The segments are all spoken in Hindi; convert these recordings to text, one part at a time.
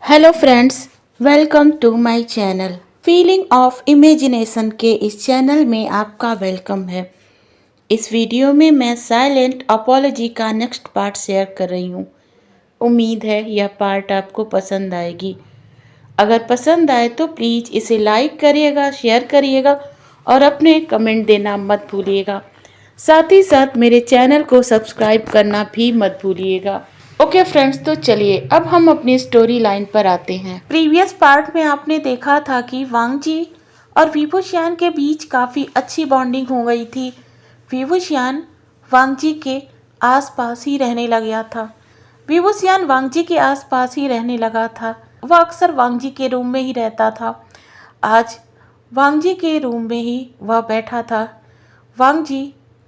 Hello friends, welcome to my channel. Feeling of imagination के इस चैनल में आपका वेलकम है। इस वीडियो में मैं साइलेंट अपॉलजी का नेक्स्ट पार्ट शेयर कर रही हूँ। उम्मीद है यह पार्ट आपको पसंद आएगी। अगर पसंद आए तो प्लीज़ इसे लाइक करिएगा, शेयर करिएगा और अपने कमेंट देना मत भूलिएगा। साथ ही साथ मेरे चैनल को सब्सक्राइब करना भी मत भूलिएगा। ओके फ्रेंड्स, तो चलिए अब हम अपनी स्टोरी लाइन पर आते हैं। प्रीवियस पार्ट में आपने देखा था कि वांगजी और विभूषियान के बीच काफ़ी अच्छी बॉन्डिंग हो गई थी। विभूषियान वांगजी के आसपास ही रहने लग गया था। विभूषियान वांगजी के आसपास ही रहने लगा था। वह अक्सर वांगजी के रूम में ही रहता था। आज वांगजी के रूम में ही वह बैठा था। वांगजी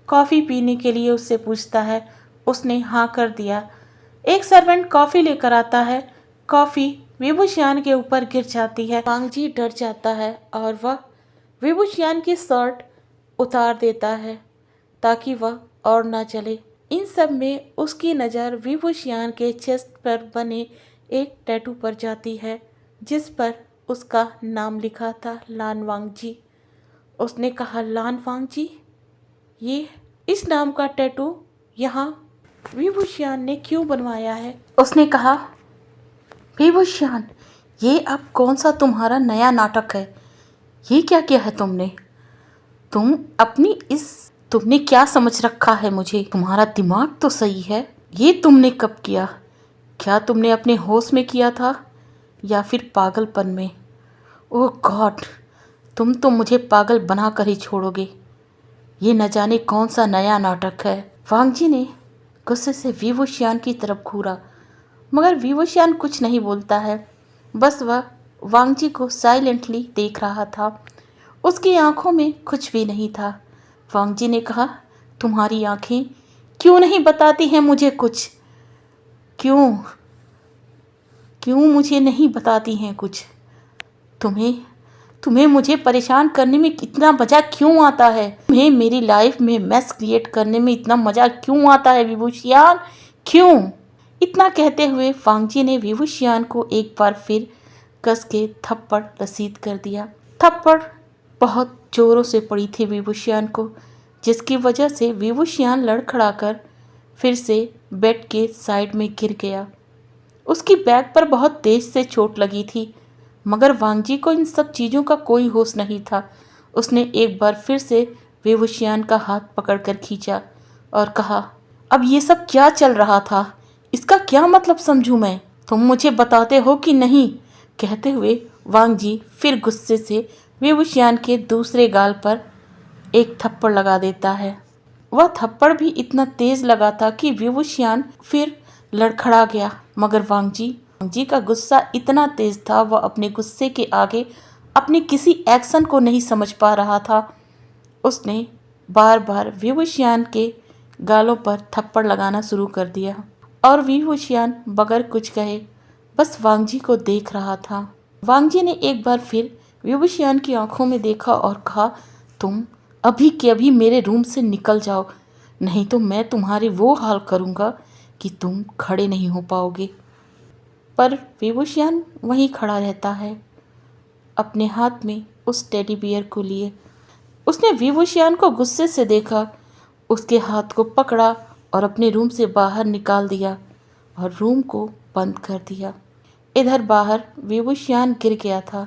कॉफ़ी पीने के लिए उससे पूछता है। उसने हाँ कर दिया। एक सर्वेंट कॉफ़ी लेकर आता है। कॉफ़ी विभूषियान के ऊपर गिर जाती है। वांगजी डर जाता है और वह विभूषियान की शर्ट उतार देता है ताकि वह और ना चले। इन सब में उसकी नज़र विभूषियान के चेस्ट पर बने एक टैटू पर जाती है जिस पर उसका नाम लिखा था, लान वांगजी। उसने कहा, लान वांगजी, ये इस नाम का टैटू यहाँ विभूषियान ने क्यों बनवाया है? उसने कहा, विभूषियान, ये अब कौन सा तुम्हारा नया नाटक है? ये क्या किया है तुमने? तुमने क्या समझ रखा है मुझे? तुम्हारा दिमाग तो सही है। ये तुमने कब किया? क्या तुमने अपने होश में किया था या फिर पागलपन में? ओह गॉड, तुम तो मुझे पागल बना कर ही छोड़ोगे। ये न जाने कौन सा नया नाटक है। वांगजी ने गुस्से से विभूषियान की तरफ घूरा, मगर विभूषियान कुछ नहीं बोलता है। बस वह वांगजी को साइलेंटली देख रहा था। उसकी आंखों में कुछ भी नहीं था। वांगजी ने कहा, तुम्हारी आंखें क्यों नहीं बताती हैं मुझे कुछ? क्यों क्यों मुझे नहीं बताती हैं कुछ? तुम्हें मुझे परेशान करने में इतना मज़ा क्यों आता है? तुम्हें मेरी लाइफ में मैस क्रिएट करने में इतना मज़ा क्यों आता है विभूषियान? क्यों? इतना कहते हुए वांगजी ने विभूषियान को एक बार फिर कस के थप्पड़ रसीद कर दिया। थप्पड़ बहुत जोरों से पड़ी थी विभूषियान को, जिसकी वजह से विभूषियान लड़खड़ाकर फिर से बेड के साइड में गिर गया। उसकी बैक पर बहुत तेज से चोट लगी थी, मगर वांगजी को इन सब चीज़ों का कोई होश नहीं था। उसने एक बार फिर से विभूषियान का हाथ पकड़कर खींचा और कहा, अब ये सब क्या चल रहा था? इसका क्या मतलब समझूं मैं? तुम मुझे बताते हो कि नहीं? कहते हुए वांगजी फिर गुस्से से विभूषियान के दूसरे गाल पर एक थप्पड़ लगा देता है। वह थप्पड़ भी इतना तेज लगा था कि विभूषियान फिर लड़खड़ा गया, मगर वांगजी का गुस्सा इतना तेज था, वह अपने गुस्से के आगे अपने किसी एक्शन को नहीं समझ पा रहा था। उसने बार बार विभूषियान के गालों पर थप्पड़ लगाना शुरू कर दिया और विभूषियान बगैर कुछ कहे बस वांगजी को देख रहा था। वांगजी ने एक बार फिर विभूषियान की आंखों में देखा और कहा, तुम अभी के अभी मेरे रूम से निकल जाओ, नहीं तो मैं तुम्हारे वो हाल करूँगा कि तुम खड़े नहीं हो पाओगे। पर विभूषियान वहीं खड़ा रहता है, अपने हाथ में उस टेडी बियर को लिए। उसने विभूषियान को गुस्से से देखा, उसके हाथ को पकड़ा और अपने रूम से बाहर निकाल दिया और रूम को बंद कर दिया। इधर बाहर विभूषियान गिर गया था।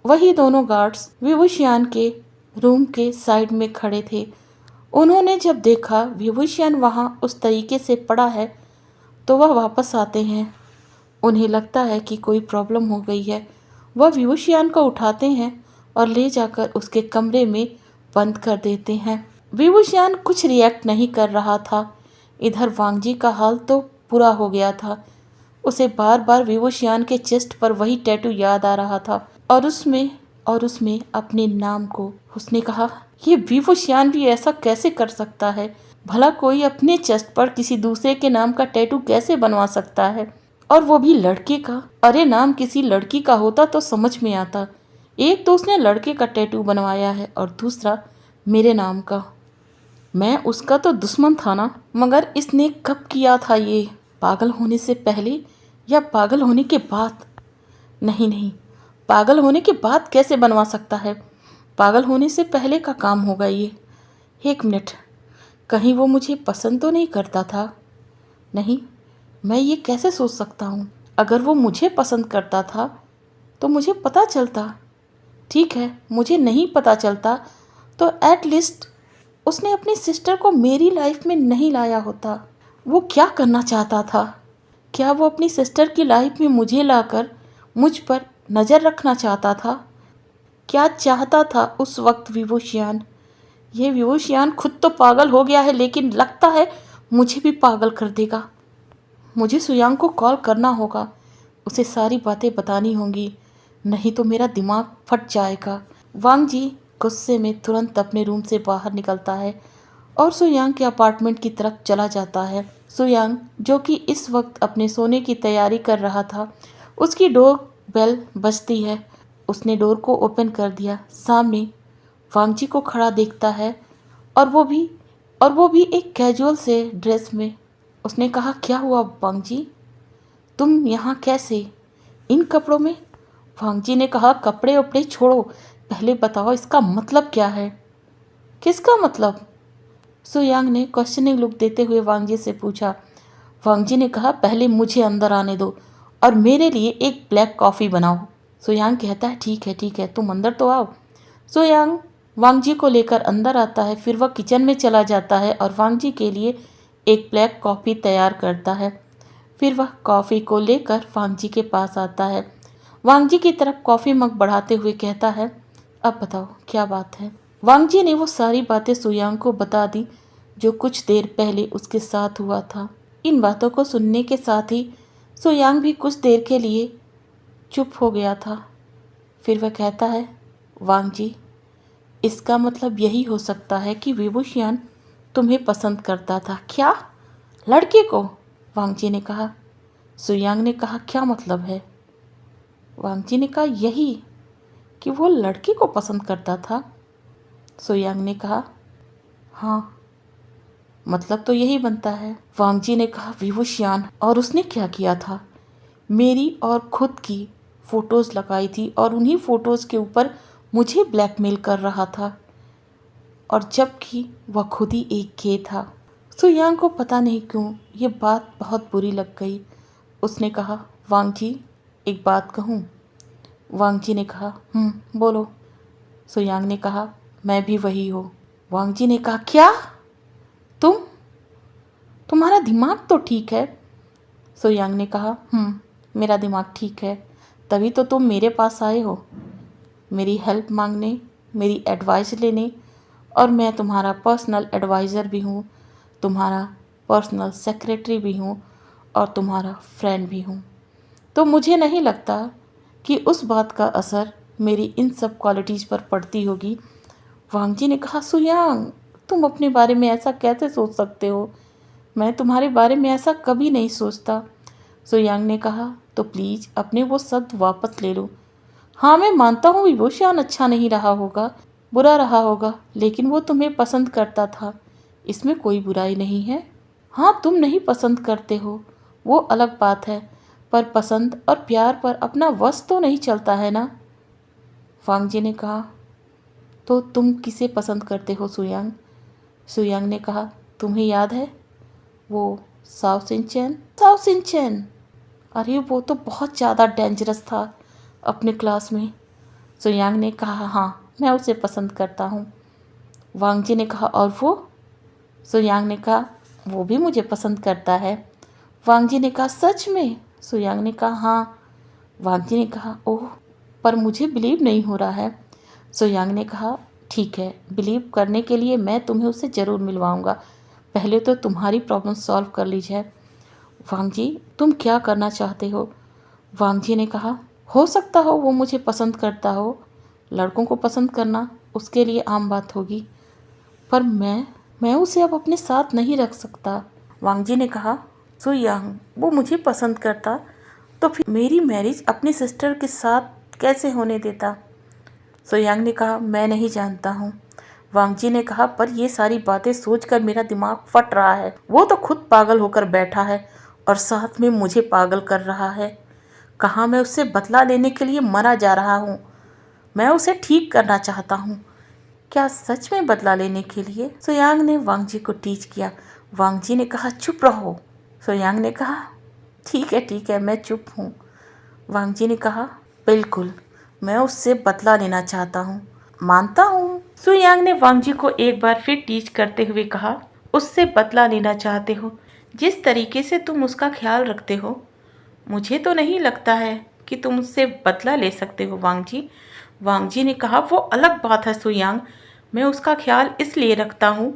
वही दोनों गार्ड्स विभूषियान के रूम के साइड में खड़े थे। उन्होंने जब देखा विभूषियान वहाँ उस तरीके से पड़ा है तो वह वापस आते हैं। उन्हें लगता है कि कोई प्रॉब्लम हो गई है। वह विभूषियान को उठाते हैं और ले जाकर उसके कमरे में बंद कर देते हैं। विभूषियान कुछ रिएक्ट नहीं कर रहा था। इधर वांगजी का हाल तो बुरा हो गया था। उसे बार बार विभूषियान के चेस्ट पर वही टैटू याद आ रहा था और उसमें अपने नाम को। उसने कहा, ये विभूषियान भी ऐसा कैसे कर सकता है? भला कोई अपने चेस्ट पर किसी दूसरे के नाम का टैटू कैसे बनवा सकता है, और वो भी लड़के का? अरे नाम किसी लड़की का होता तो समझ में आता। एक तो उसने लड़के का टैटू बनवाया है और दूसरा मेरे नाम का। मैं उसका तो दुश्मन था ना, मगर इसने कब किया था ये? पागल होने से पहले या पागल होने के बाद? नहीं नहीं, पागल होने के बाद कैसे बनवा सकता है? पागल होने से पहले का काम होगा ये। एक मिनट, कहीं वो मुझे पसंद तो नहीं करता था? नहीं, मैं ये कैसे सोच सकता हूँ? अगर वो मुझे पसंद करता था तो मुझे पता चलता। ठीक है, मुझे नहीं पता चलता तो एट लिस्ट उसने अपनी सिस्टर को मेरी लाइफ में नहीं लाया होता। वो क्या करना चाहता था? क्या वो अपनी सिस्टर की लाइफ में मुझे लाकर मुझ पर नज़र रखना चाहता था? क्या चाहता था उस वक्त विभूषियान? ये विभूषियान खुद तो पागल हो गया है, लेकिन लगता है मुझे भी पागल कर देगा। मुझे सुयांग को कॉल करना होगा, उसे सारी बातें बतानी होंगी, नहीं तो मेरा दिमाग फट जाएगा। वांग जी गुस्से में तुरंत अपने रूम से बाहर निकलता है और सुयांग के अपार्टमेंट की तरफ चला जाता है। सुयांग, जो कि इस वक्त अपने सोने की तैयारी कर रहा था, उसकी डोर बेल बजती है। उसने डोर को ओपन कर दिया। सामने वांग जी को खड़ा देखता है और वो भी एक कैजुअल से ड्रेस में। उसने कहा, क्या हुआ वांग जी, तुम यहाँ कैसे, इन कपड़ों में? वांग जी ने कहा, कपड़े उपड़े छोड़ो, पहले बताओ इसका मतलब क्या है? किसका मतलब? सुयांग ने क्वेश्चनिंग लुक देते हुए वांग जी से पूछा। वांग जी ने कहा, पहले मुझे अंदर आने दो और मेरे लिए एक ब्लैक कॉफ़ी बनाओ। सुयांग कहता है, ठीक है, तुम अंदर तो आओ। सुयांग वांग जी को लेकर अंदर आता है, फिर वह किचन में चला जाता है और वांग जी के लिए एक ब्लैक कॉफ़ी तैयार करता है। फिर वह कॉफ़ी को लेकर वांग जी के पास आता है। वांग जी की तरफ कॉफ़ी मग बढ़ाते हुए कहता है, अब बताओ क्या बात है? वांग जी ने वो सारी बातें सुयांग को बता दी जो कुछ देर पहले उसके साथ हुआ था। इन बातों को सुनने के साथ ही सुयांग भी कुछ देर के लिए चुप हो गया था। फिर वह कहता है, वांग जी, इसका मतलब यही हो सकता है कि विभूषियान तुम्हें पसंद करता था। क्या, लड़के को? वांग जी ने कहा। सुयांग ने कहा, क्या मतलब है? वांग जी ने कहा, यही कि वो लड़के को पसंद करता था। सुयांग ने कहा, हाँ, मतलब तो यही बनता है। वांग जी ने कहा, विभूषियान, और उसने क्या किया था? मेरी और खुद की फ़ोटोज़ लगाई थी और उन्हीं फ़ोटोज़ के ऊपर मुझे ब्लैकमेल कर रहा था, और जबकि वह खुद ही एक गे था। सुयांग को पता नहीं क्यों ये बात बहुत बुरी लग गई। उसने कहा, वांग जी, एक बात कहूँ? वांग जी ने कहा, बोलो। सुयांग ने कहा, मैं भी वही हूँ। वांग जी ने कहा, क्या? तुम्हारा दिमाग तो ठीक है। सुयांग ने कहा, मेरा दिमाग ठीक है, तभी तो तुम मेरे पास आए हो, मेरी हेल्प मांगने, मेरी एडवाइस लेने, और मैं तुम्हारा पर्सनल एडवाइज़र भी हूँ, तुम्हारा पर्सनल सेक्रेटरी भी हूँ और तुम्हारा फ्रेंड भी हूँ। तो मुझे नहीं लगता कि उस बात का असर मेरी इन सब क्वालिटीज़ पर पड़ती होगी। वांग जी ने कहा, सुयांग, तुम अपने बारे में ऐसा कैसे सोच सकते हो? मैं तुम्हारे बारे में ऐसा कभी नहीं सोचता। सुयांग ने कहा, तो प्लीज़ अपने वो शब्द वापस ले लो। हाँ, मैं मानता हूँ विभूषण अच्छा नहीं रहा होगा, बुरा रहा होगा, लेकिन वो तुम्हें पसंद करता था, इसमें कोई बुराई नहीं है। हाँ, तुम नहीं पसंद करते हो, वो अलग बात है, पर पसंद और प्यार पर अपना वश तो नहीं चलता है ना। वांग जी ने कहा, तो तुम किसे पसंद करते हो सुयांग? सुयांग ने कहा, तुम्हें याद है वो साओ सिंचैन? अरे वो तो बहुत ज़्यादा डेंजरस था अपने क्लास में। सुयांग ने कहा, हाँ, मैं उसे पसंद करता हूँ। वांग जी ने कहा, और वो? सुयांग ने कहा, वो भी मुझे पसंद करता है। वांग जी ने कहा, सच में? सुयांग ने कहा, हाँ। वांग जी ने कहा, ओह, पर मुझे बिलीव नहीं हो रहा है। सुयांग ने कहा, ठीक है, बिलीव करने के लिए मैं तुम्हें उससे ज़रूर मिलवाऊंगा, पहले तो तुम्हारी प्रॉब्लम सॉल्व कर ली जाए। वांग जी, तुम क्या करना चाहते हो? वांग जी ने कहा, हो सकता हो वो मुझे पसंद करता हो, लड़कों को पसंद करना उसके लिए आम बात होगी, पर मैं उसे अब अपने साथ नहीं रख सकता। वांग जी ने कहा, सुयांग, वो मुझे पसंद करता तो फिर मेरी मैरिज अपनी सिस्टर के साथ कैसे होने देता? सुयांग ने कहा, मैं नहीं जानता हूँ। वांग जी ने कहा, पर ये सारी बातें सोचकर मेरा दिमाग फट रहा है। वो तो खुद पागल होकर बैठा है और साथ में मुझे पागल कर रहा है। कहाँ मैं उससे बदला लेने के लिए मरा जा रहा हूँ। मैं उसे ठीक करना चाहता हूँ। क्या सच में बदला लेने के लिए? सोयांग ने वांग जी को टीच किया। वांग जी ने कहा चुप रहो। सोयांग ने कहा ठीक है मैं चुप हूँ। वांग जी ने कहा बिल्कुल, मैं उससे बदला लेना चाहता हूँ, मानता हूँ। सुयांग ने वांग जी को एक बार फिर टीच करते हुए कहा उससे बदला लेना चाहते हो, जिस तरीके से तुम उसका ख्याल रखते हो, मुझे तो नहीं लगता है कि तुम उससे बदला ले सकते हो वांग जी। वांग जी ने कहा वो अलग बात है सुयांग, मैं उसका ख्याल इसलिए रखता हूँ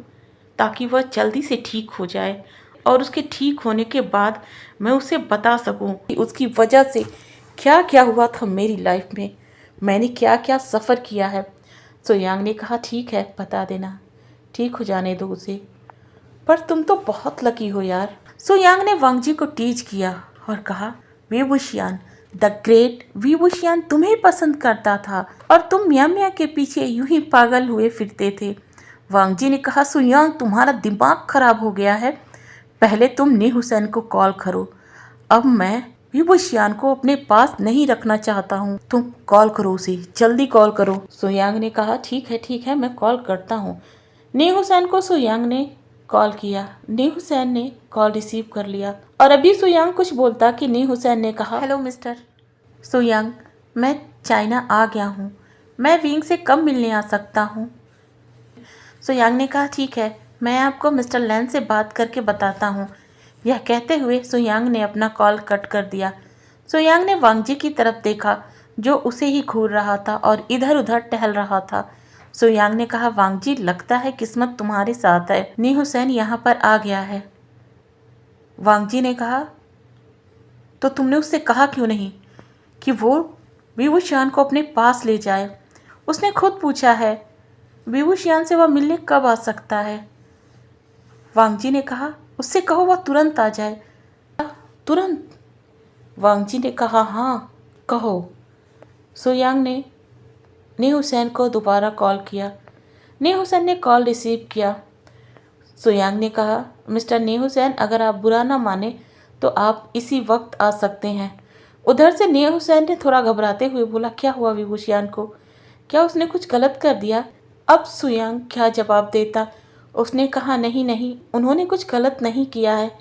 ताकि वह जल्दी से ठीक हो जाए और उसके ठीक होने के बाद मैं उसे बता सकूं कि उसकी वजह से क्या क्या हुआ था मेरी लाइफ में, मैंने क्या क्या सफ़र किया है। सोयांग ने कहा ठीक है बता देना, ठीक हो जाने दो उसे। पर तुम तो बहुत लकी हो यार। सोयांग ने वांग जी को टीच किया और कहा विभूषियान, द ग्रेट विभूषियान तुम्हें पसंद करता था और तुम मियाँ मियाँ के पीछे यूं ही पागल हुए फिरते थे। वांग जी ने कहा सुयांग तुम्हारा दिमाग खराब हो गया है, पहले तुम नी हुसैन को कॉल करो। अब मैं विभूषियान को अपने पास नहीं रखना चाहता हूँ, तुम कॉल करो उसे, जल्दी कॉल करो। सोयांग ने कहा ठीक है मैं कॉल करता हूँ। नी हुसैन को सोयांग ने कॉल किया। नी हुसैन ने कॉल रिसीव कर लिया और अभी सोयांग कुछ बोलता कि नी हुसैन ने कहा हेलो मिस्टर सोयांग, मैं चाइना आ गया हूँ, मैं विंग से कब मिलने आ सकता हूँ? सोयांग ने कहा ठीक है, मैं आपको मिस्टर लैन से बात करके बताता हूँ। यह कहते हुए सोयांग ने अपना कॉल कट कर दिया। सोयांग ने वांग जी की तरफ देखा जो उसे ही घूर रहा था और इधर उधर टहल रहा था। सोयांग ने कहा वांग जी लगता है किस्मत तुम्हारे साथ है, नी हुसैन यहाँ पर आ गया है। वांग जी ने कहा तो तुमने उससे कहा क्यों नहीं कि वो विभूषियान को अपने पास ले जाए? उसने खुद पूछा है विभूषियान से वह मिलने कब आ सकता है? वांग जी ने कहा उससे कहो वह तुरंत आ जाए। तुरंत? वांग जी ने कहा हाँ कहो। सोयांग ने नी हुसैन को दोबारा कॉल किया। नी हुसैन ने कॉल रिसीव किया। सोयांग ने कहा मिस्टर नी हुसैन, अगर आप बुरा ना माने तो आप इसी वक्त आ सकते हैं। उधर से नी हुसैन ने थोड़ा घबराते हुए बोला क्या हुआ विभूषियान को, क्या उसने कुछ गलत कर दिया? अब सोयांग क्या जवाब देता। उसने कहा नहीं उन्होंने कुछ गलत नहीं किया है,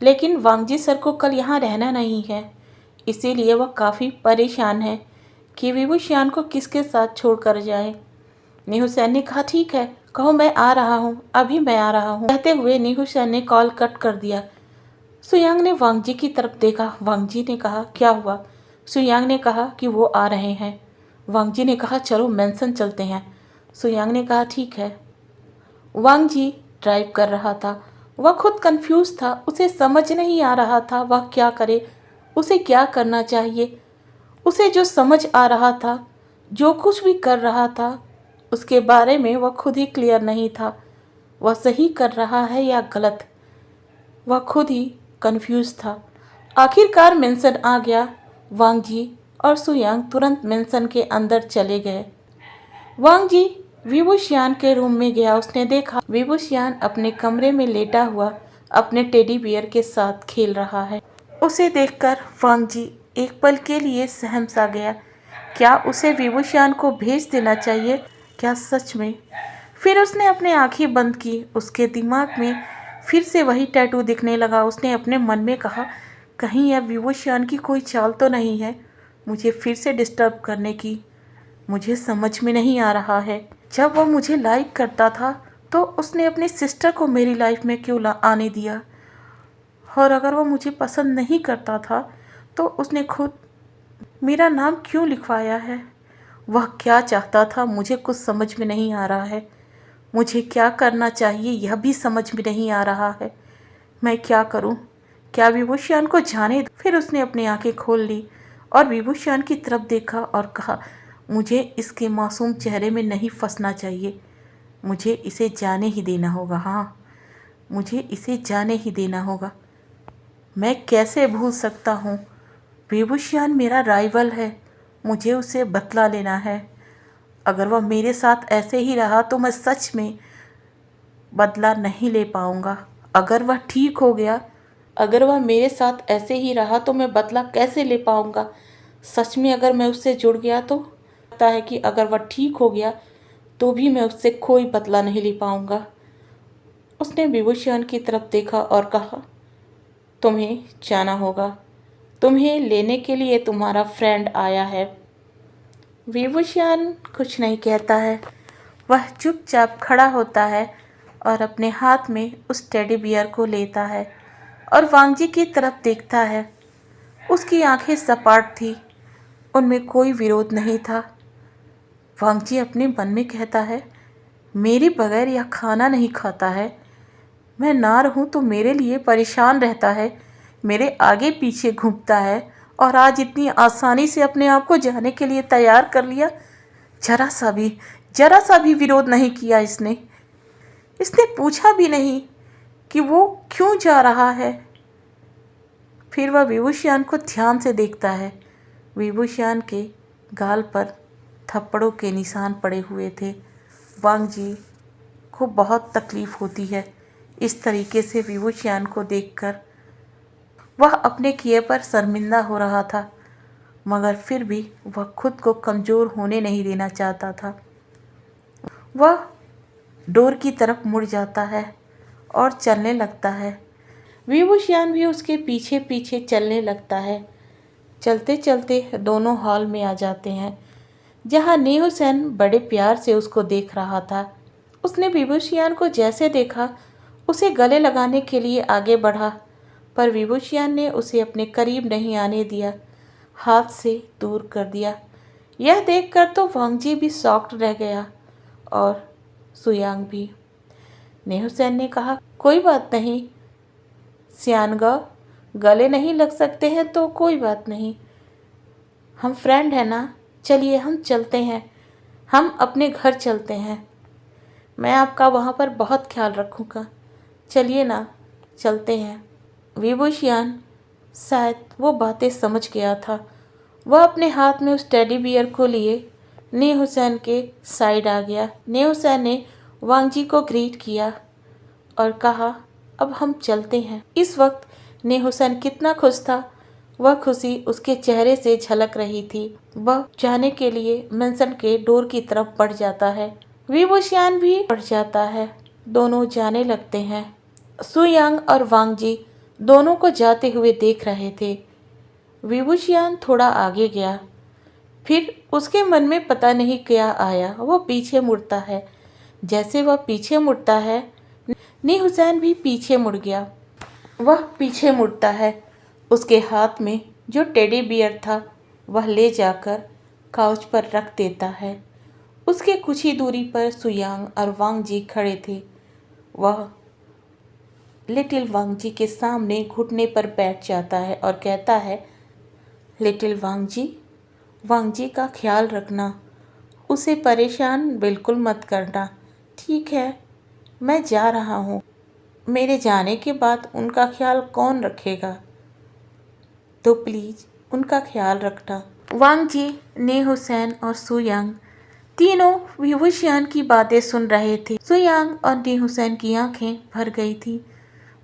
लेकिन वांगजी सर को कल यहाँ रहना नहीं है, इसीलिए वह काफ़ी परेशान है कि विभूषियान को किसके साथ छोड़ कर जाए। नी हुसैन ने कहा ठीक है, कहो मैं आ रहा हूँ, अभी मैं आ रहा हूँ। कहते हुए नी हुसैन ने कॉल कट कर दिया। सुयांग ने वांग जी की तरफ देखा। वांग जी ने कहा क्या हुआ? सुयांग ने कहा कि वो आ रहे हैं। वांग जी ने कहा चलो मेंशन चलते हैं। सुयांग ने कहा ठीक है। वांग जी ड्राइव कर रहा था। वह खुद कंफ्यूज था, उसे समझ नहीं आ रहा था वह क्या करे, उसे क्या करना चाहिए। उसे जो समझ आ रहा था, जो कुछ भी कर रहा था, उसके बारे में वह खुद ही क्लियर नहीं था। वह सही कर रहा है या गलत, वह खुद ही कंफ्यूज था। आखिरकार मेंशन आ गया। वांग जी और सुयांग तुरंत मेंशन के अंदर चले गए। वांग जी विभूषियान के रूम में गया। उसने देखा विभूषियान अपने कमरे में लेटा हुआ अपने टेडी बियर के साथ खेल रहा है। उसे देखकर वांग जी एक पल के लिए सहम सा गया। क्या उसे विभूषियान को भेज देना चाहिए? क्या सच में? फिर उसने अपनी आंखें बंद की। उसके दिमाग में फिर से वही टैटू दिखने लगा। उसने अपने मन में कहा कहीं यह विभूषियान की कोई चाल तो नहीं है मुझे फिर से डिस्टर्ब करने की। मुझे समझ में नहीं आ रहा है, जब वो मुझे लाइक करता था तो उसने अपनी सिस्टर को मेरी लाइफ में क्यों आने दिया, और अगर वो मुझे पसंद नहीं करता था तो उसने खुद मेरा नाम क्यों लिखवाया है? वह क्या चाहता था मुझे कुछ समझ में नहीं आ रहा है। मुझे क्या करना चाहिए यह भी समझ में नहीं आ रहा है। मैं क्या करूं? क्या विभूषियान को जाने दूं? फिर उसने अपनी आंखें खोल ली और विभूषियान की तरफ देखा और कहा मुझे इसके मासूम चेहरे में नहीं फंसना चाहिए, मुझे इसे जाने ही देना होगा। हाँ, मुझे इसे जाने ही देना होगा। मैं कैसे भूल सकता हूँ? विभूषियान मेरा राइवल है, मुझे उसे बदला लेना है। अगर वह मेरे साथ ऐसे ही रहा तो मैं सच में बदला नहीं ले पाऊँगा। अगर वह ठीक हो गया अगर वह मेरे साथ ऐसे ही रहा तो मैं बदला कैसे ले पाऊंगा। सच में अगर मैं उससे जुड़ गया तो लगता है कि अगर वह ठीक हो गया तो भी मैं उससे कोई बदला नहीं ले पाऊंगा। उसने विभूषण की तरफ देखा और कहा, तुम्हें जाना होगा, तुम्हें लेने के लिए तुम्हारा फ्रेंड आया है। विभूषण कुछ नहीं कहता है। वह चुपचाप खड़ा होता है और अपने हाथ में उस टेडी बियर को लेता है और वांगजी की तरफ देखता है। उसकी आंखें सपाट थी, उनमें कोई विरोध नहीं था। वांगजी अपने मन में कहता है, मेरे बगैर यह खाना नहीं खाता है, मैं ना रहूं तो मेरे लिए परेशान रहता है, मेरे आगे पीछे घूमता है और आज इतनी आसानी से अपने आप को जाने के लिए तैयार कर लिया। जरा सा भी विरोध नहीं किया इसने। इसने पूछा भी नहीं कि वो क्यों जा रहा है। फिर वह विभूषण को ध्यान से देखता है। विभूषण के गाल पर थप्पड़ों के निशान पड़े हुए थे। वांगजी को बहुत तकलीफ होती है इस तरीके से विभूषण को देखकर। वह अपने किए पर शर्मिंदा हो रहा था, मगर फिर भी वह खुद को कमज़ोर होने नहीं देना चाहता था। वह डोर की तरफ मुड़ जाता है और चलने लगता है। विभूषण भी उसके पीछे पीछे चलने लगता है। चलते चलते दोनों हॉल में आ जाते हैं, जहाँ नेहुसेन बड़े प्यार से उसको देख रहा था। उसने विभूषण को जैसे देखा उसे गले लगाने के लिए आगे बढ़ा, पर विभूषण ने उसे अपने करीब नहीं आने दिया, हाथ से दूर कर दिया। यह देखकर तो वांगजी भी शॉक्ड रह गया और सुयांग भी। नेहुसेन ने कहा, कोई बात नहीं सियानगा, गले नहीं लग सकते हैं तो कोई बात नहीं, हम फ्रेंड हैं ना, चलिए हम चलते हैं, हम अपने घर चलते हैं, मैं आपका वहाँ पर बहुत ख्याल रखूँगा, चलिए ना चलते हैं। विभूषण शायद वो बातें समझ गया था। वह अपने हाथ में उस टेडी बियर को लिए नेहुसेन के साइड आ गया। नेहुसेन ने वांगजी को ग्रीट किया और कहा, अब हम चलते हैं। इस वक्त नेहुसेन कितना खुश था, वह खुशी उसके चेहरे से झलक रही थी। वह जाने के लिए मेंशन के डोर की तरफ बढ़ जाता है। विभूषण भी बढ़ जाता है। दोनों जाने लगते हैं। सुयांग और वांगजी दोनों को जाते हुए देख रहे थे। विभूषण थोड़ा आगे गया, फिर उसके मन में पता नहीं क्या आया, वह पीछे मुड़ता है। जैसे वह पीछे मुड़ता है, नेहुसेन भी पीछे मुड़ गया। वह पीछे मुड़ता है, उसके हाथ में जो टेडी बियर था वह ले जाकर काउच पर रख देता है। उसके कुछ ही दूरी पर सुयांग और वांगजी खड़े थे। वह लिटिल वांगजी के सामने घुटने पर बैठ जाता है और कहता है, लिटिल वांगजी, वांगजी का ख्याल रखना, उसे परेशान बिल्कुल मत करना, ठीक है? मैं जा रहा हूँ, मेरे जाने के बाद उनका ख्याल कौन रखेगा, तो प्लीज़ उनका ख्याल रखना। वांगजी, नेहुसेन और सुयांग तीनों विभूषण की बातें सुन रहे थे। सुयांग और नेहुसेन की आंखें भर गई थी,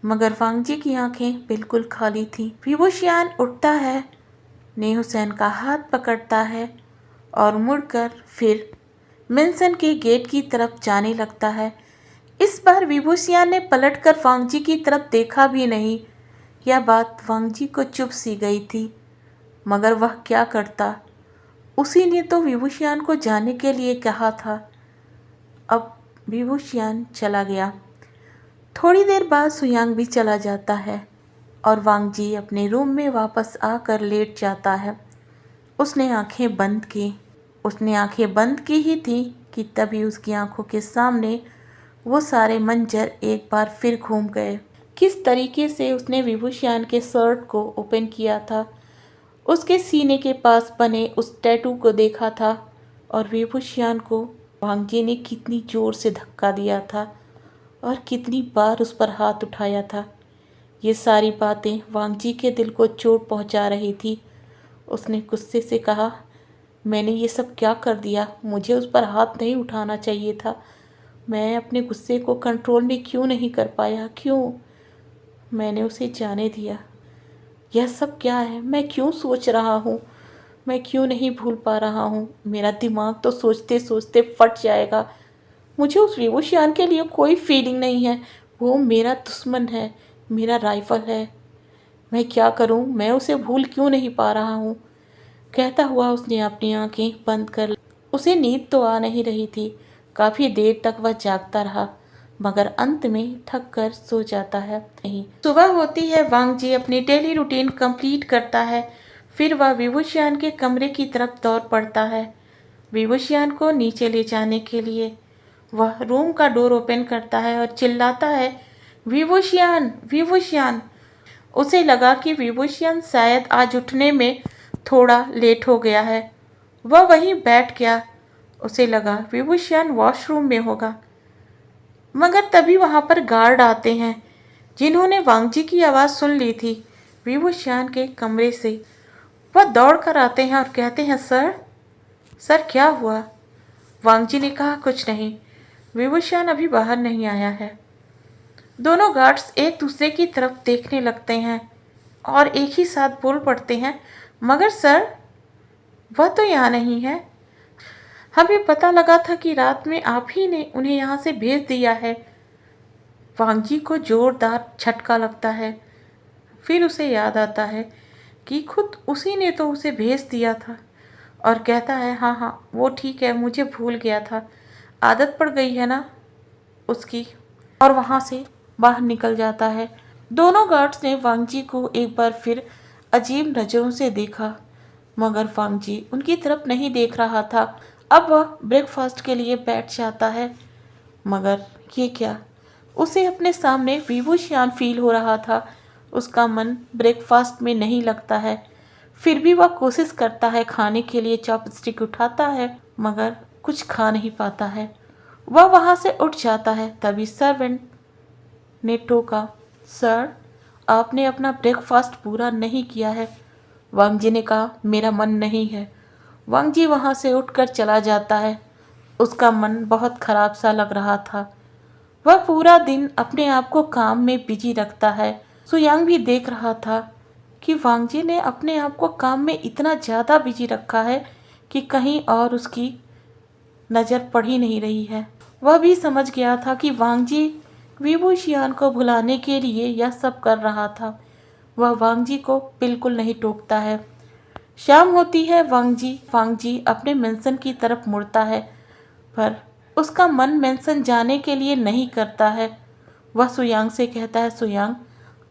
मगर वांगजी की आंखें बिल्कुल खाली थी। विभूषण उठता है, नेहुसेन का हाथ पकड़ता है और मुड़कर फिर मेंशन के गेट की तरफ जाने लगता है। इस बार विभूषण ने पलटकर वांगजी की तरफ देखा भी नहीं। यह बात वांगजी को चुभ सी गई थी, मगर वह क्या करता, उसी ने तो विभूषण को जाने के लिए कहा था। अब विभूषण चला गया। थोड़ी देर बाद सुयांग भी चला जाता है और वांगजी अपने रूम में वापस आकर लेट जाता है। उसने आंखें बंद की ही थी कि तभी उसकी आंखों के सामने वो सारे मंजर एक बार फिर घूम गए। किस तरीके से उसने विभूषण के शर्ट को ओपन किया था, उसके सीने के पास बने उस टैटू को देखा था और विभूषण को वांगजी ने कितनी ज़ोर से धक्का दिया था और कितनी बार उस पर हाथ उठाया था। ये सारी बातें वांगजी के दिल को चोट पहुंचा रही थी। उसने गुस्से से कहा, मैंने ये सब क्या कर दिया, मुझे उस पर हाथ नहीं उठाना चाहिए था, मैं अपने गुस्से को कंट्रोल में क्यों नहीं कर पाया, क्यों? मैंने उसे जाने दिया। यह सब क्या है? मैं क्यों सोच रहा हूँ? मैं क्यों नहीं भूल पा रहा हूँ? मेरा दिमाग तो सोचते सोचते फट जाएगा। मुझे उस विभूषियान के लिए कोई फीलिंग नहीं है। वो मेरा दुश्मन है, मेरा राइफल है। मैं क्या करूँ? मैं उसे भूल क्यों नहीं पा रहा हूँ? कहता हुआ उसने अपनी आंखें बंद कर ली। उसे नींद तो आ नहीं रही थी। काफ़ी देर तक वह जागता रहा, मगर अंत में थक कर सो जाता है। नहीं, सुबह होती है। वांग जी अपनी डेली रूटीन कंप्लीट करता है। फिर वह विभूषियान के कमरे की तरफ दौड़ पड़ता है, विभूषियान को नीचे ले जाने के लिए। वह रूम का डोर ओपन करता है और चिल्लाता है, विभूषियान, विभूषियान। उसे लगा कि विभूषियान शायद आज उठने में थोड़ा लेट हो गया है। वह वहीं बैठ गया। उसे लगा विभूषियान वॉशरूम में होगा, मगर तभी वहां पर गार्ड आते हैं, जिन्होंने वांग जी की आवाज़ सुन ली थी विभूषियान के कमरे से। वह दौड़ कर आते हैं और कहते हैं, सर, सर क्या हुआ? वांग जी ने कहा, कुछ नहीं, विभूषियान अभी बाहर नहीं आया है। दोनों गार्ड्स एक दूसरे की तरफ देखने लगते हैं और एक ही साथ बोल पड़ते हैं, मगर सर, वह तो यहाँ नहीं है। हमें पता लगा था कि रात में आप ही ने उन्हें यहाँ से भेज दिया है। वांग जी को जोरदार झटका लगता है। फिर उसे याद आता है कि खुद उसी ने तो उसे भेज दिया था, और कहता है, हाँ हाँ वो ठीक है, मुझे भूल गया था, आदत पड़ गई है ना उसकी। और वहाँ से बाहर निकल जाता है। दोनों गार्ड्स ने वांग जी को एक बार फिर अजीब नज़रों से देखा, मगर वांग जी उनकी तरफ नहीं देख रहा था। अब वह ब्रेकफास्ट के लिए बैठ जाता है, मगर ये क्या, उसे अपने सामने विभूषियान फील हो रहा था। उसका मन ब्रेकफास्ट में नहीं लगता है। फिर भी वह कोशिश करता है खाने के लिए, चॉपस्टिक उठाता है, मगर कुछ खा नहीं पाता है। वह वहाँ से उठ जाता है। तभी सर्वेंट ने टोका, सर, आपने अपना ब्रेकफास्ट पूरा नहीं किया है। वांग जी ने कहा, मेरा मन नहीं है। वांग जी वहाँ से उठकर चला जाता है। उसका मन बहुत खराब सा लग रहा था। वह पूरा दिन अपने आप को काम में बिजी रखता है। सुयांग भी देख रहा था कि वांग जी ने अपने आप को काम में इतना ज़्यादा बिजी रखा है कि कहीं और उसकी नज़र पड़ ही नहीं रही है। वह भी समझ गया था कि वांग जी विभूषियान को भुलाने के लिए यह सब कर रहा था। वह वांग जी को बिल्कुल नहीं टोकता है। शाम होती है। वांग जी अपने मेंशन की तरफ मुड़ता है, पर उसका मन मेंशन जाने के लिए नहीं करता है। वह सुयांग से कहता है, सुयांग,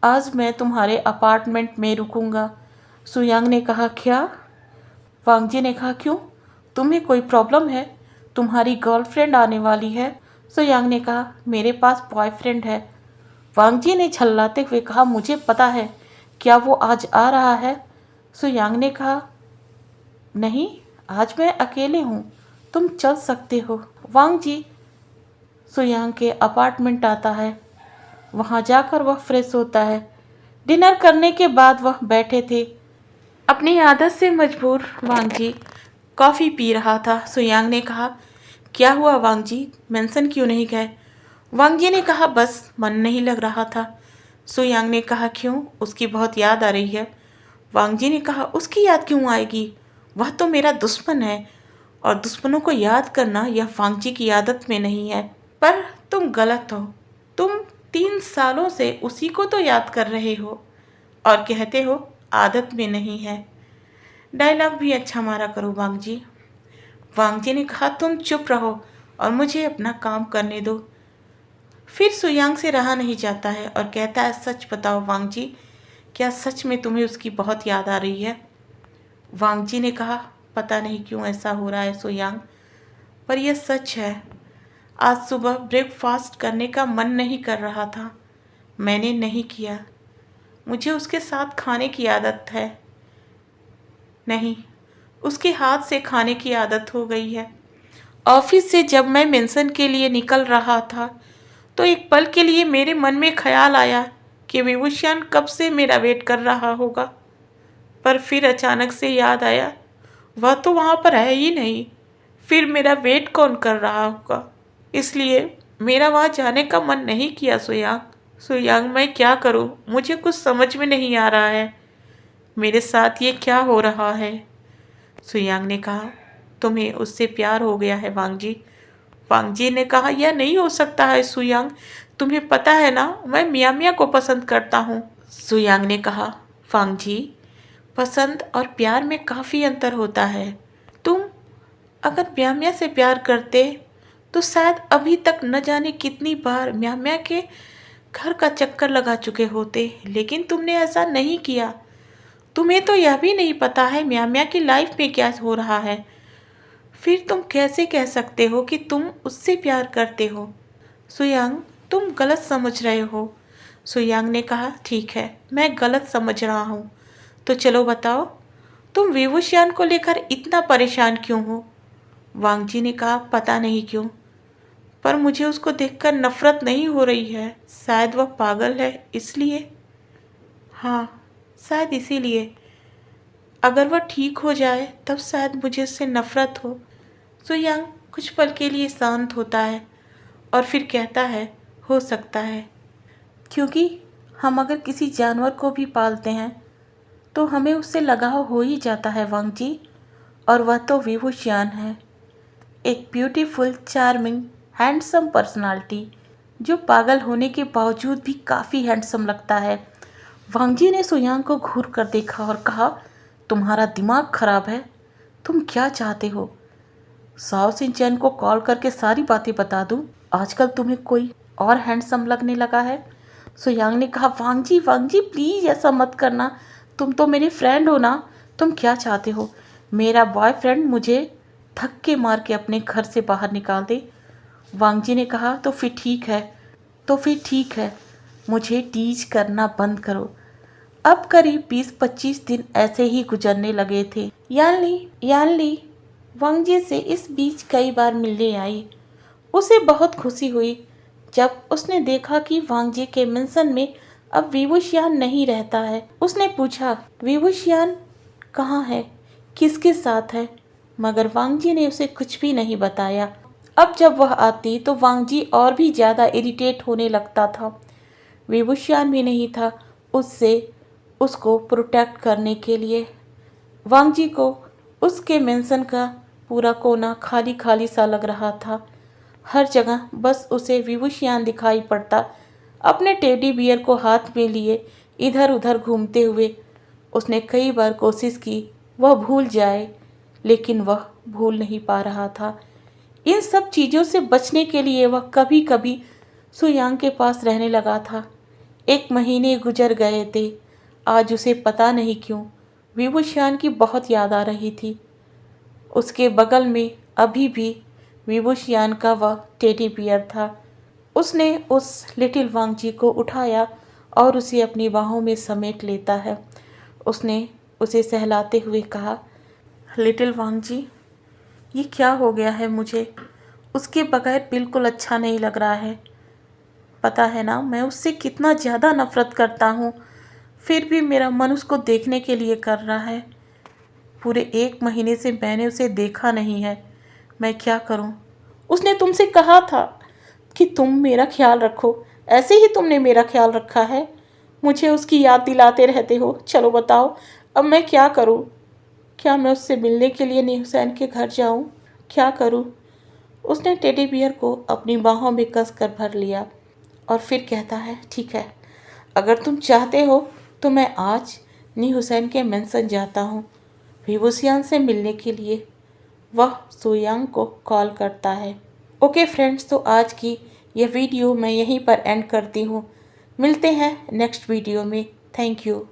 आज मैं तुम्हारे अपार्टमेंट में रुकूंगा। सुयांग ने कहा, क्या? वांग जी ने कहा, क्यों, तुम्हें कोई प्रॉब्लम है? तुम्हारी गर्लफ्रेंड आने वाली है। सुयांग ने कहा, मेरे पास बॉयफ्रेंड है। वांग जी ने झल्लाते हुए कहा, मुझे पता है, क्या वो आज आ रहा है? सुयांग ने कहा, नहीं, आज मैं अकेले हूँ, तुम चल सकते हो। वांग जी सुयांग के अपार्टमेंट आता है। वहाँ जाकर वह फ्रेश होता है। डिनर करने के बाद वह बैठे थे। अपनी आदत से मजबूर वांग जी कॉफ़ी पी रहा था। सुयांग ने कहा, क्या हुआ वांग जी, मेंशन क्यों नहीं गए? वांग जी ने कहा, बस मन नहीं लग रहा था। सुयांग ने कहा, क्यों, उसकी बहुत याद आ रही है? वांग जी ने कहा, उसकी याद क्यों आएगी, वह तो मेरा दुश्मन है, और दुश्मनों को याद करना यह वांग जी की आदत में नहीं है। पर तुम गलत हो। तुम 3 सालों से उसी को तो याद कर रहे हो और कहते हो आदत में नहीं है। डायलॉग भी अच्छा मारा करो वांग जी। वांग जी ने कहा, तुम चुप रहो और मुझे अपना काम करने दो। फिर सुयांग से रहा नहीं जाता है और कहता है, सच बताओ वांग जी, क्या सच में तुम्हें उसकी बहुत याद आ रही है? वांग जी ने कहा, पता नहीं क्यों ऐसा हो रहा है सुयांग, पर यह सच है। आज सुबह ब्रेकफास्ट करने का मन नहीं कर रहा था, मैंने नहीं किया। मुझे उसके साथ खाने की आदत है, नहीं, उसके हाथ से खाने की आदत हो गई है। ऑफिस से जब मैं मेंशन के लिए निकल रहा था तो एक पल के लिए मेरे मन में ख्याल आया कि विभूषण कब से मेरा वेट कर रहा होगा, पर फिर अचानक से याद आया वह तो वहाँ पर है ही नहीं, फिर मेरा वेट कौन कर रहा होगा, इसलिए मेरा वहाँ जाने का मन नहीं किया। सुयांग मैं क्या करूं? मुझे कुछ समझ में नहीं आ रहा है। मेरे साथ ये क्या हो रहा है? सुयांग ने कहा, तुम्हें उससे प्यार हो गया है वांगजी। वांगजी ने कहा, यह नहीं हो सकता है सुयांग। तुम्हें पता है ना, मैं मिया मिया को पसंद करता हूँ। सुयांग ने कहा, वांगजी, पसंद और प्यार में काफ़ी अंतर होता है। तुम अगर मिया मिया से प्यार करते तो शायद अभी तक न जाने कितनी बार मिया मिया के घर का चक्कर लगा चुके होते, लेकिन तुमने ऐसा नहीं किया। तुम्हें तो यह भी नहीं पता है मिया मिया की लाइफ में क्या हो रहा है। फिर तुम कैसे कह सकते हो कि तुम उससे प्यार करते हो? सुयांग, तुम गलत समझ रहे हो। सुयांग ने कहा, ठीक है, मैं गलत समझ रहा हूँ। तो चलो बताओ, तुम विभूषियान को लेकर इतना परेशान क्यों हो? वांगजी ने कहा, पता नहीं क्यों, पर मुझे उसको देखकर नफरत नहीं हो रही है। शायद वह पागल है इसलिए। हाँ, शायद इसीलिए। अगर वह ठीक हो जाए तब शायद मुझे उससे नफरत हो। सुयांग कुछ पल के लिए शांत होता है और फिर कहता है, हो सकता है, क्योंकि हम अगर किसी जानवर को भी पालते हैं तो हमें उससे लगाव हो ही जाता है वांगजी, और वह तो विभूषियान है। एक ब्यूटीफुल, चार्मिंग, हैंडसम पर्सनालिटी जो पागल होने के बावजूद भी काफ़ी हैंडसम लगता है। वांगजी ने सुयांग को घूर कर देखा और कहा, तुम्हारा दिमाग खराब है। तुम क्या चाहते हो? साओ सिंचैन को कॉल करके सारी बातें बता दूं? आजकल तुम्हें कोई और हैंडसम लगने लगा है। सुयांग ने कहा, वांगजी वांगजी प्लीज़ ऐसा मत करना। तुम तो मेरे फ्रेंड हो ना। तुम क्या चाहते हो? मेरा बॉयफ्रेंड मुझे धक्के मार के अपने घर से बाहर निकाल दे? वांगजी ने कहा, तो फिर ठीक है, मुझे टीज करना बंद करो। अब करीब 20-25 दिन ऐसे ही गुजरने लगे थे। यानली वांगजी से इस बीच कई बार मिलने आई। उसे बहुत खुशी हुई जब उसने देखा कि वांगजी के मेंशन में अब विभूषियान नहीं रहता है। उसने पूछा, विभूषियान कहाँ है, किसके साथ है? मगर वांगजी ने उसे कुछ भी नहीं बताया। अब जब वह आती तो वांगजी और भी ज़्यादा इरिटेट होने लगता था। विभूषियान भी नहीं था उसको प्रोटेक्ट करने के लिए। वांगजी को उसके मेंशन का पूरा कोना खाली खाली सा लग रहा था। हर जगह बस उसे विभूषियान दिखाई पड़ता, अपने टेडी बियर को हाथ में लिए इधर उधर घूमते हुए। उसने कई बार कोशिश की वह भूल जाए, लेकिन वह भूल नहीं पा रहा था। इन सब चीज़ों से बचने के लिए वह कभी कभी सुयांग के पास रहने लगा था। 1 महीने गुजर गए थे। आज उसे पता नहीं क्यों विभूषियान की बहुत याद आ रही थी। उसके बगल में अभी भी विभूषियान का वह टेडी बियर था। उसने उस लिटिल वांगजी को उठाया और उसे अपनी बाहों में समेट लेता है। उसने उसे सहलाते हुए कहा, लिटिल वांगजी, ये क्या हो गया है मुझे? उसके बगैर बिल्कुल अच्छा नहीं लग रहा है। पता है ना, मैं उससे कितना ज़्यादा नफ़रत करता हूँ, फिर भी मेरा मन उसको देखने के लिए कर रहा है। पूरे 1 महीने से मैंने उसे देखा नहीं है। मैं क्या करूँ? उसने तुमसे कहा था कि तुम मेरा ख्याल रखो, ऐसे ही तुमने मेरा ख्याल रखा है। मुझे उसकी याद दिलाते रहते हो। चलो बताओ, अब मैं क्या करूँ? क्या मैं उससे मिलने के लिए न्यूसैन के घर जाऊँ? क्या करूँ? उसने टेडी बियर को अपनी बाहों में कस कर भर लिया और फिर कहता है, ठीक है, अगर तुम चाहते हो तो मैं आज नी हुसैन के मेंशन जाता हूँ विभूषियान से मिलने के लिए। वह सुयांग को कॉल करता है। ओके फ्रेंड्स, तो आज की यह वीडियो मैं यहीं पर एंड करती हूँ। मिलते हैं नेक्स्ट वीडियो में। Thank you.